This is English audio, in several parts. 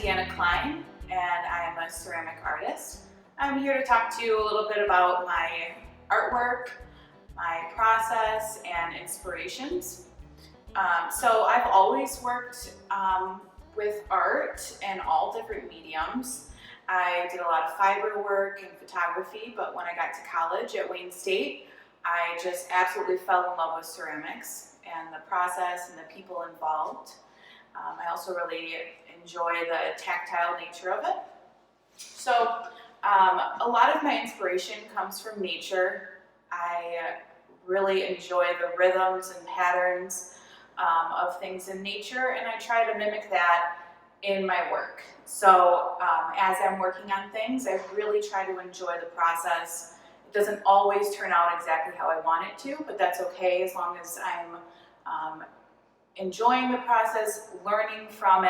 Deanna Clyne, and I am a ceramic artist. I'm here to talk to you a little bit about my artwork, my process, and inspirations. So I've always worked with art in all different mediums. I did a lot of fiber work and photography, but when I got to college at Wayne State, I just absolutely fell in love with ceramics and the process and the people involved. I also really enjoy the tactile nature of it. So a lot of my inspiration comes from nature. I really enjoy the rhythms and patterns of things in nature, and I try to mimic that in my work. So as I'm working on things, I really try to enjoy the process. It doesn't always turn out exactly how I want it to, but that's okay as long as I'm enjoying the process, learning from it,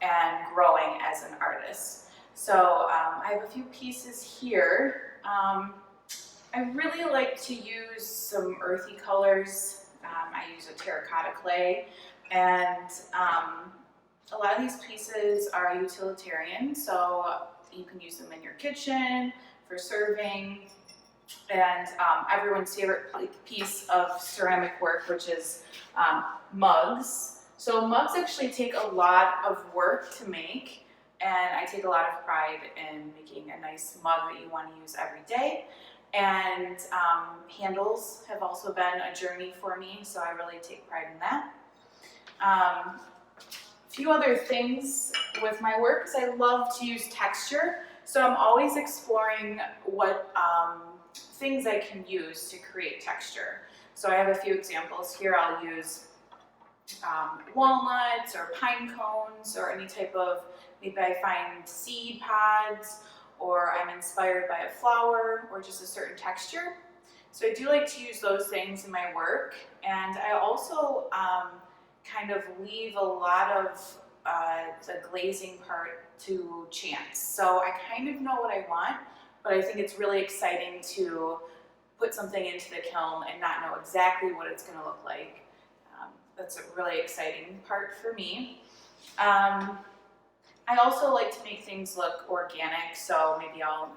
and growing as an artist. So I have a few pieces here. I really like to use some earthy colors. I use a terracotta clay, and a lot of these pieces are utilitarian, so you can use them in your kitchen, for serving, and everyone's favorite piece of ceramic work, which is mugs. So mugs actually take a lot of work to make, and I take a lot of pride in making a nice mug that you want to use every day. And handles have also been a journey for me, so I really take pride in that. A few other things with my work is I love to use texture, so I'm always exploring what things I can use to create texture. So I have a few examples here. I'll use walnuts or pine cones or any type of, maybe I find seed pods, or I'm inspired by a flower or just a certain texture. So I do like to use those things in my work, and I also kind of leave a lot of the glazing part to chance. So I kind of know what I want, but I think it's really exciting to put something into the kiln and not know exactly what it's going to look like. That's a really exciting part for me. I also like to make things look organic, so maybe I'll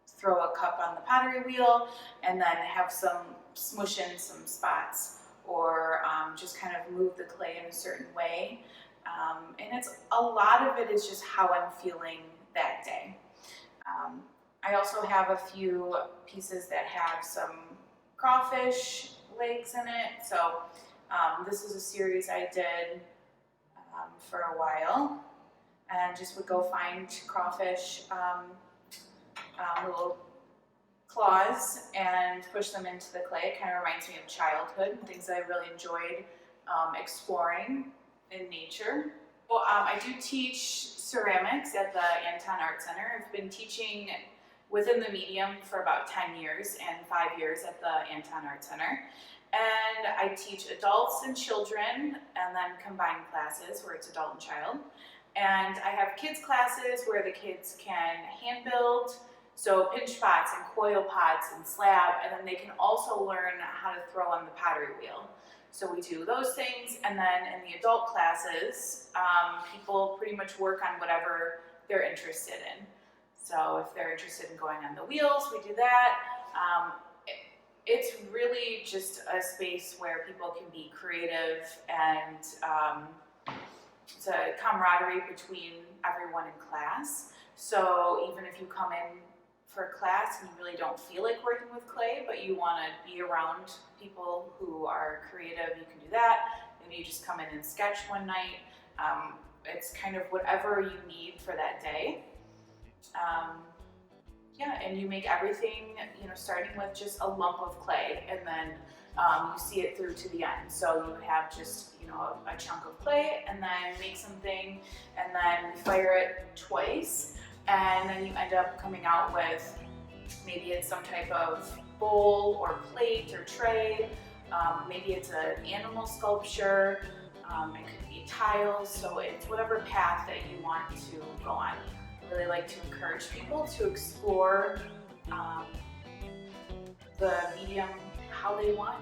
throw a cup on the pottery wheel and then have some smush in some spots, or just kind of move the clay in a certain way. And a lot of it is just how I'm feeling that day. I also have a few pieces that have some crawfish legs in it. So this is a series I did for a while, and just would go find crawfish little claws and push them into the clay. It kind of reminds me of childhood, things I really enjoyed exploring in nature. Well, I do teach ceramics at the Anton Art Center. I've been teaching within the medium for about 10 years and 5 years at the Anton Art Center. And I teach adults and children, and then combined classes where it's adult and child. And I have kids classes where the kids can hand build, so pinch pots and coil pots and slab, and then they can also learn how to throw on the pottery wheel. So we do those things, and then in the adult classes, people pretty much work on whatever they're interested in. So if they're interested in going on the wheels, we do that. It's really just a space where people can be creative, and it's a camaraderie between everyone in class. So even if you come in for class and you really don't feel like working with clay, but you want to be around people who are creative, you can do that. Maybe you just come in and sketch one night. It's kind of whatever you need for that day. Yeah, and you make everything, starting with just a lump of clay, and then you see it through to the end. So you have just, a chunk of clay, and then make something, and then fire it twice, and then you end up coming out with, maybe it's some type of bowl or plate or tray. Maybe it's an animal sculpture. It could be tiles. So it's whatever path that you want to go on. I really like to encourage people to explore the medium how they want.